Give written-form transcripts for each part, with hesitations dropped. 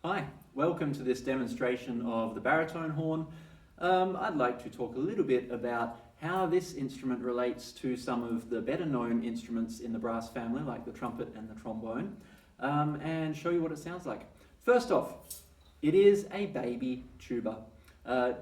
Hi, welcome to this demonstration of the baritone horn. I'd like to talk a little bit about how this instrument relates to some of the better known instruments in the brass family, like the trumpet and the trombone, and show you what it sounds like. First off, it is a baby tuba.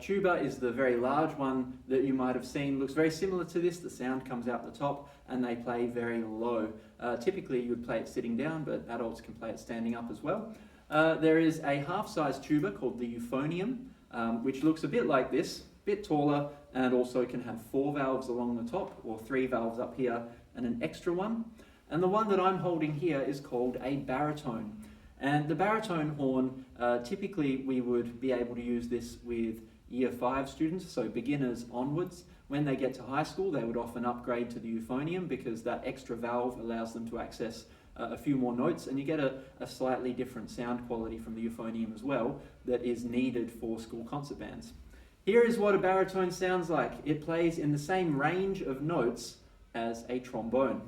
Tuba is the very large one that you might have seen. Looks very similar to this. The sound comes out the top and they play very low. Typically you would play it sitting down, but adults can play it standing up as well. There is a half-size tuba called the euphonium, which looks a bit like this, a bit taller, and also can have 4 valves along the top, or 3 valves up here, and an extra one. And the one that I'm holding here is called a baritone. And the baritone horn, typically we would be able to use this with Year 5 students, so beginners onwards. When they get to high school, they would often upgrade to the euphonium because that extra valve allows them to access a few more notes, and you get a slightly different sound quality from the euphonium as well that is needed for school concert bands. Here is what a baritone sounds like. It plays in the same range of notes as a trombone.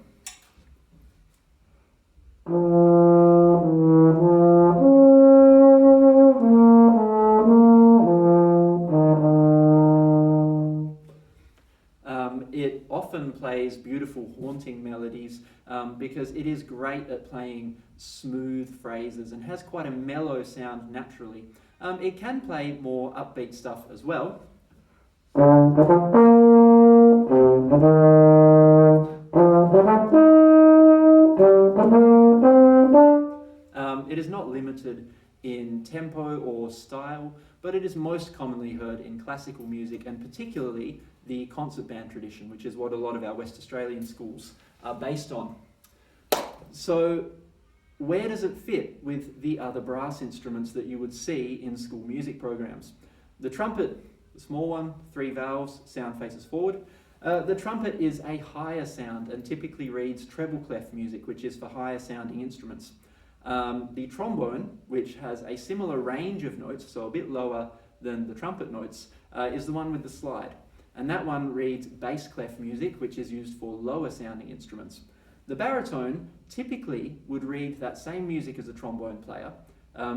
It often plays beautiful haunting melodies because it is great at playing smooth phrases and has quite a mellow sound naturally. It can play more upbeat stuff as well. It is not limited in tempo or style, but it is most commonly heard in classical music, and particularly the concert band tradition, which is what a lot of our West Australian schools are based on. So where does it fit with the other brass instruments that you would see in school music programs? The trumpet, the small one, 3 valves, sound faces forward. The trumpet is a higher sound and typically reads treble clef music, which is for higher sounding instruments. The trombone, which has a similar range of notes, so a bit lower than the trumpet notes, is the one with the slide. And that one reads bass clef music, which is used for lower sounding instruments. The baritone typically would read that same music as a trombone player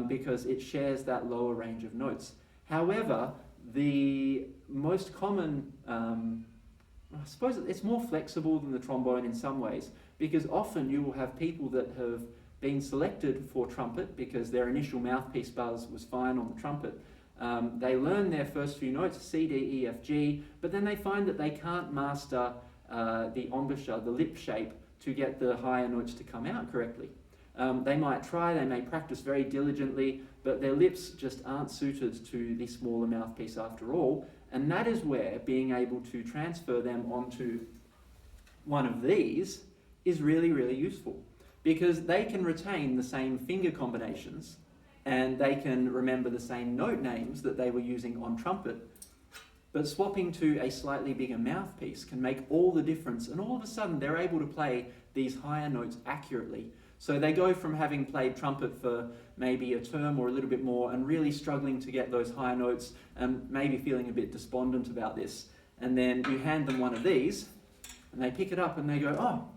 because it shares that lower range of notes. However, the most common, I suppose it's more flexible than the trombone in some ways, because often you will have people that have been selected for trumpet because their initial mouthpiece buzz was fine on the trumpet. They learn their first few notes, C, D, E, F, G, but then they find that they can't master the embouchure, the lip shape, to get the higher notes to come out correctly. They might try, they may practice very diligently, but their lips just aren't suited to the smaller mouthpiece after all, and that is where being able to transfer them onto one of these is really, really useful, because they can retain the same finger combinations and they can remember the same note names that they were using on trumpet, but swapping to a slightly bigger mouthpiece can make all the difference, and all of a sudden they're able to play these higher notes accurately. So they go from having played trumpet for maybe a term or a little bit more and really struggling to get those higher notes and maybe feeling a bit despondent about this, and then you hand them one of these and they pick it up and they go, oh,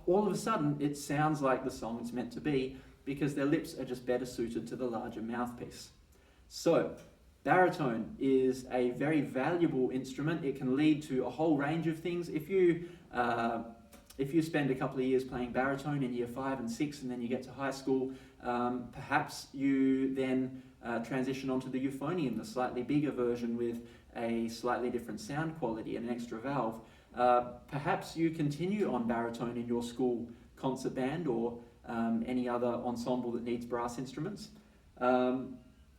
all of a sudden it sounds like the song it's meant to be because their lips are just better suited to the larger mouthpiece. So baritone is a very valuable instrument. It can lead to a whole range of things. If you spend a couple of years playing baritone in Year 5 and 6 and then you get to high school, perhaps you then transition onto the euphonium, the slightly bigger version with a slightly different sound quality and an extra valve. Perhaps you continue on baritone in your school concert band or any other ensemble that needs brass instruments.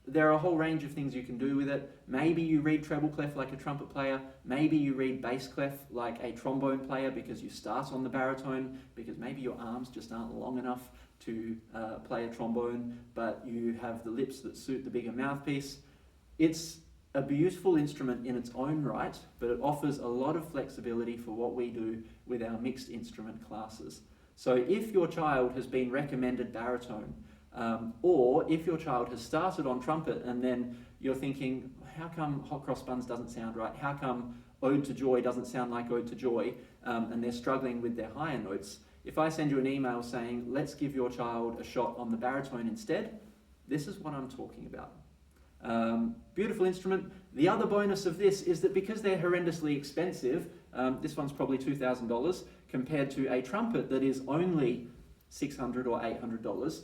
There are a whole range of things you can do with it. Maybe you read treble clef like a trumpet player. Maybe you read bass clef like a trombone player because you start on the baritone, because maybe your arms just aren't long enough to play a trombone, but you have the lips that suit the bigger mouthpiece. It's a beautiful instrument in its own right, but it offers a lot of flexibility for what we do with our mixed instrument classes. So if your child has been recommended baritone, or if your child has started on trumpet and then you're thinking, how come Hot Cross Buns doesn't sound right? How come Ode to Joy doesn't sound like Ode to Joy, and they're struggling with their higher notes, if I send you an email saying, let's give your child a shot on the baritone instead, this is what I'm talking about. Beautiful instrument. The other bonus of this is that because they're horrendously expensive, this one's probably $2,000 compared to a trumpet that is only $600 or $800,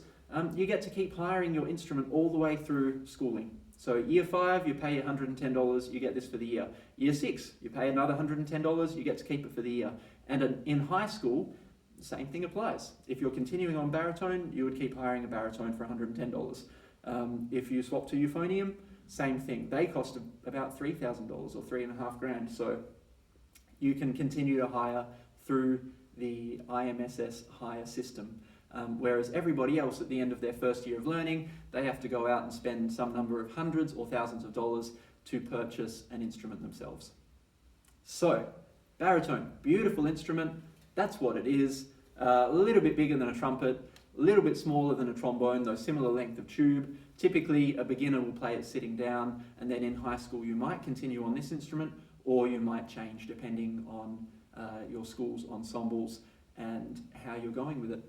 you get to keep hiring your instrument all the way through schooling. So year 5, you pay $110, you get this for the year. Year 6, you pay another $110, you get to keep it for the year. And in high school, the same thing applies. If you're continuing on baritone, you would keep hiring a baritone for $110. If you swap to euphonium, same thing. They cost about $3,000 or $3,500. So you can continue to hire through the IMSS hire system. Whereas everybody else at the end of their first year of learning, they have to go out and spend some number of hundreds or thousands of dollars to purchase an instrument themselves. So, baritone, beautiful instrument, that's what it is. A little bit bigger than a trumpet, a little bit smaller than a trombone, though similar length of tube. Typically, a beginner will play it sitting down, and then in high school you might continue on this instrument, or you might change depending on your school's ensembles and how you're going with it.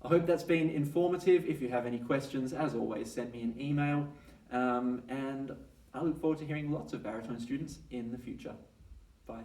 I hope that's been informative. If you have any questions, as always, send me an email, and I look forward to hearing lots of baritone students in the future. Bye.